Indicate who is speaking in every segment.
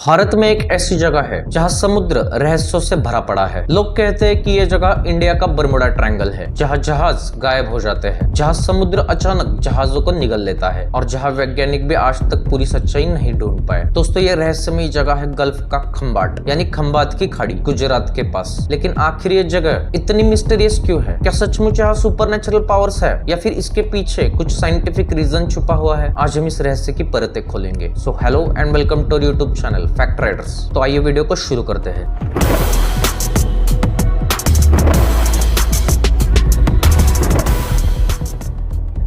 Speaker 1: भारत में एक ऐसी जगह है जहां समुद्र रहस्यों से भरा पड़ा है। लोग कहते हैं कि यह जगह इंडिया का बरमुडा ट्रायंगल है, जहां जहाज गायब हो जाते हैं, जहां समुद्र अचानक जहाजों को निगल लेता है और जहां वैज्ञानिक भी आज तक पूरी सच्चाई नहीं ढूंढ पाए। दोस्तों, ये रहस्यमयी जगह है गल्फ का खंबाट यानी खंबात की खाड़ी, गुजरात के पास। लेकिन आखिर ये जगह इतनी मिस्टीरियस क्यों है? क्या सचमुच यहाँ सुपरनेचुरल पावर्स है या फिर इसके पीछे कुछ साइंटिफिक रीजन छुपा हुआ है? आज हम इस रहस्य की परतें खोलेंगे। So hello and welcome to YouTube channel Fact Riders. तो आइए वीडियो को शुरू करते हैं।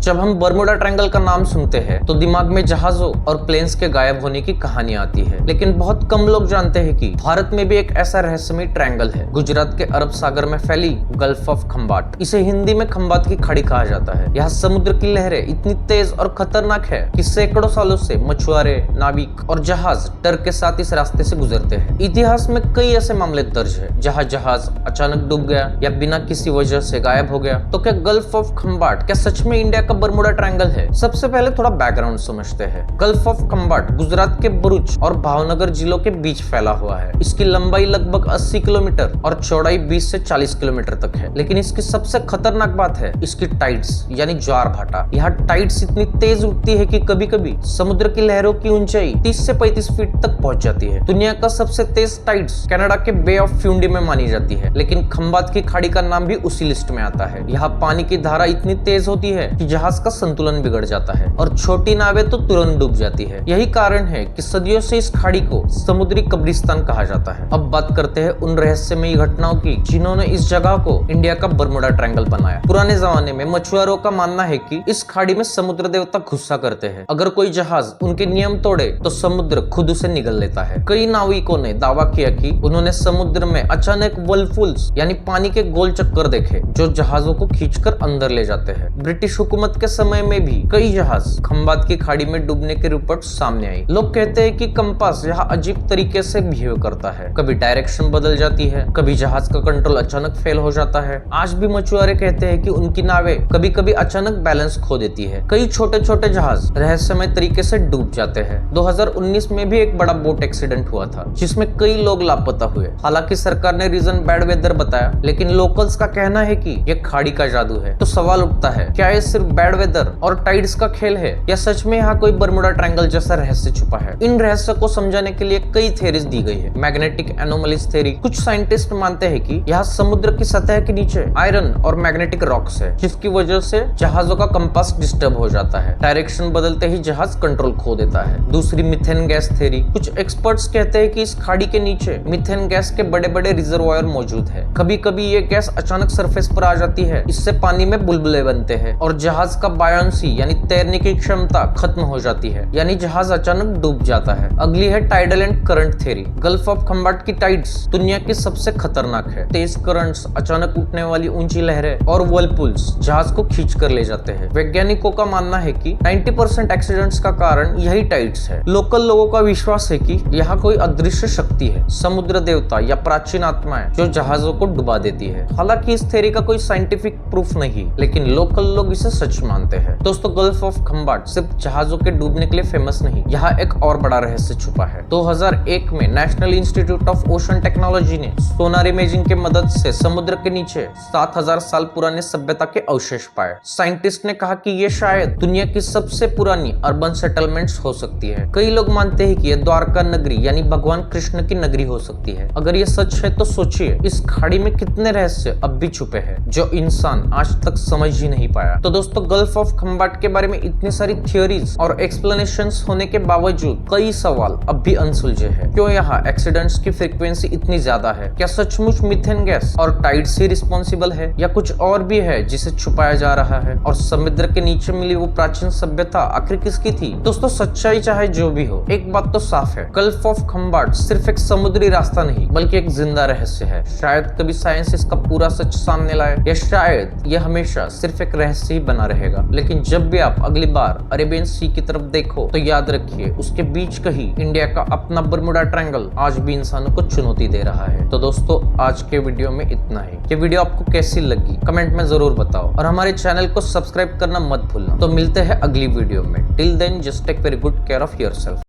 Speaker 1: जब हम बरमुडा ट्रायंगल का नाम सुनते हैं तो दिमाग में जहाजों और प्लेन्स के गायब होने की कहानी आती है, लेकिन बहुत कम लोग जानते हैं कि भारत में भी एक ऐसा रहस्यमय ट्रायंगल है। गुजरात के अरब सागर में फैली गल्फ ऑफ खंबाट, इसे हिंदी में खंबात की खाड़ी कहा जाता है। यहाँ समुद्र की लहरें इतनी तेज और खतरनाक है कि सैकड़ों सालों से मछुआरे, नाविक और जहाज डर के साथ इस रास्ते से गुजरते हैं। इतिहास में कई ऐसे मामले दर्ज है जहाँ जहाज अचानक डूब गया या बिना किसी वजह से गायब हो गया। तो क्या गल्फ ऑफ खंबाट क्या सच में इंडिया का बरमुडा ट्रायंगल है? सबसे पहले थोड़ा बैकग्राउंड समझते हैं। गल्फ ऑफ खंबाट गुजरात के भरूच और भावनगर जिलों के बीच फैला हुआ है। इसकी लंबाई लगभग 80 किलोमीटर और चौड़ाई 20 से 40 किलोमीटर तक है। लेकिन इसकी सबसे खतरनाक बात है इसकी टाइड्स यानी ज्वार भाटा। यहाँ टाइड्स इतनी तेज उठती है कि कभी कभी समुद्र की लहरों की ऊंचाई 30 से 35 फीट तक पहुंच जाती है। दुनिया का सबसे तेज टाइड्स कनाडा के बे ऑफ फ्यूंडी में मानी जाती है, लेकिन खंबात की खाड़ी का नाम भी उसी लिस्ट में आता है। यहाँ पानी की धारा इतनी तेज होती है कि जहाज का संतुलन बिगड़ जाता है और छोटी नावें तो तुरंत डूब जाती है। यही कारण है कि सदियों से इस खाड़ी को समुद्री कब्रिस्तान कहा जाता है। अब बात करते हैं उन रहस्यमयी घटनाओं की जिन्होंने इस जगह को इंडिया का बरमुडा ट्रायंगल बनाया। पुराने जमाने में मछुआरों का मानना है कि इस खाड़ी में समुद्र देवता गुस्सा करते हैं। अगर कोई जहाज उनके नियम तोड़े तो समुद्र खुद उसे निगल लेता है। कई नाविकों ने दावा किया कि उन्होंने समुद्र में अचानक वर्लपुल्स यानी पानी के गोल चक्कर देखे जो जहाजों को खींचकर अंदर ले जाते हैं। ब्रिटिश हुकूमत के समय में भी कई जहाज खंबात की खाड़ी में डूबने की रिपोर्ट सामने आई। लोग कहते हैं कि कंपास यहाँ अजीब तरीके से बिहेव करता है, कभी डायरेक्शन बदल जाती है, कभी जहाज का कंट्रोल अचानक फेल हो जाता है। आज भी मछुआरे कहते हैं कि उनकी नावें कभी कभी अचानक बैलेंस खो देती है। कई छोटे छोटे जहाज रहस्यमय तरीके से डूब जाते हैं। 2019 में भी एक बड़ा बोट एक्सीडेंट हुआ था जिसमें कई लोग लापता हुए। हालांकि सरकार ने रीजन बैड वेदर बताया, लेकिन लोकल्स का कहना है कि यह खाड़ी का जादू है। तो सवाल उठता है, क्या ये सिर्फ बैड वेदर और टाइड्स का खेल है या सच में यहाँ कोई बरमुडा ट्रायंगल जैसा रहस्य छुपा है? इन रहस्य को समझाने के लिए कई थ्योरीज दी गई है। मैग्नेटिक एनोमलीज थ्योरी, कुछ साइंटिस्ट मानते हैं कि यहाँ समुद्र की सतह के नीचे आयरन और मैग्नेटिक रॉक्स है, जिसकी वजह से जहाजों का कंपास डिस्टर्ब हो जाता है। डायरेक्शन बदलते ही जहाज कंट्रोल खो देता है। दूसरी मिथेन गैस थ्योरी, कुछ एक्सपर्ट्स कहते हैं कि इस खाड़ी के नीचे मिथेन गैस के बड़े बड़े रिजर्वायर मौजूद है। कभी कभी ये गैस अचानक सरफेस पर आ जाती है, इससे पानी में बुलबुले बनते हैं और जहाज का बायोंसी यानी तैरने की क्षमता खत्म हो जाती है, यानी जहाज अचानक डूब जाता है। अगली है tidal and current theory. Gulf of Khambhat की टाइड्स दुनिया की सबसे खतरनाक है। तेज करंट्स, अचानक उठने वाली ऊंची लहरें और वर्लपुल्स जहाज को खींच कर ले जाते हैं। वैज्ञानिकों का मानना है कि 90% एक्सीडेंट्स का कारण यही टाइड्स है। लोकल लोगों का विश्वास है कि यहाँ कोई अदृश्य शक्ति है, समुद्र देवता या प्राचीन आत्माएं जो जहाजों को डुबा देती है। हालांकि इस थ्योरी का कोई साइंटिफिक प्रूफ नहीं, लेकिन लोकल लोग इसे सच मानते हैं। दोस्तों, गल्फ ऑफ खंबाट सिर्फ जहाजों के डूबने के लिए फेमस नहीं, यहाँ एक और बड़ा रहस्य छुपा है। 2001 में national institute of ocean technology ने सोनार इमेजिंग के मदद से समुद्र के नीचे 7000 साल पुराने सभ्यता के अवशेष पाए। साइंटिस्ट ने कहा कि ये शायद दुनिया की सबसे पुरानी अर्बन सेटलमेंट्स हो सकती है। कई लोग मानते हैं कि यह द्वारका नगरी यानी भगवान कृष्ण की नगरी हो सकती है। अगर ये सच है तो सोचिए इस खाड़ी में कितने रहस्य अब भी छुपे हैं जो इंसान आज तक समझ ही नहीं पाया। तो दोस्तों, गल्फ ऑफ खंबाट के बारे में इतनी सारी थ्योरीज और एक्सप्लेनेशंस होने के बावजूद कई सवाल अब भी अनसुलझे हैं। क्यों यहाँ एक्सीडेंट्स की फ्रीक्वेंसी इतनी ज्यादा है? क्या सचमुच मीथेन गैस और टाइड्स ही रिस्पॉन्सिबल है या कुछ और भी है जिसे छुपाया जा रहा है? और समुद्र के नीचे मिली वो प्राचीन सभ्यता आखिर किसकी थी? दोस्तों, सच्चाई चाहे जो भी हो, एक बात तो साफ है, गल्फ ऑफ खंबाट सिर्फ एक समुद्री रास्ता नहीं बल्कि एक जिंदा रहस्य है। शायद कभी साइंस इसका पूरा सच सामने लाए या शायद यह हमेशा सिर्फ एक रहस्य ही बना रहेगा। लेकिन जब भी आप अगली बार अरेबियन सी की तरफ देखो तो याद रखिए उसके बीच कहीं इंडिया का अपना बरमुडा ट्रायंगल आज भी इंसानों को चुनौती दे रहा है। तो दोस्तों, आज के वीडियो में इतना ही। ये वीडियो आपको कैसी लगी कमेंट में जरूर बताओ और हमारे चैनल को सब्सक्राइब करना मत भूलना। तो मिलते हैं अगली वीडियो में। Till then just take very good care of yourself.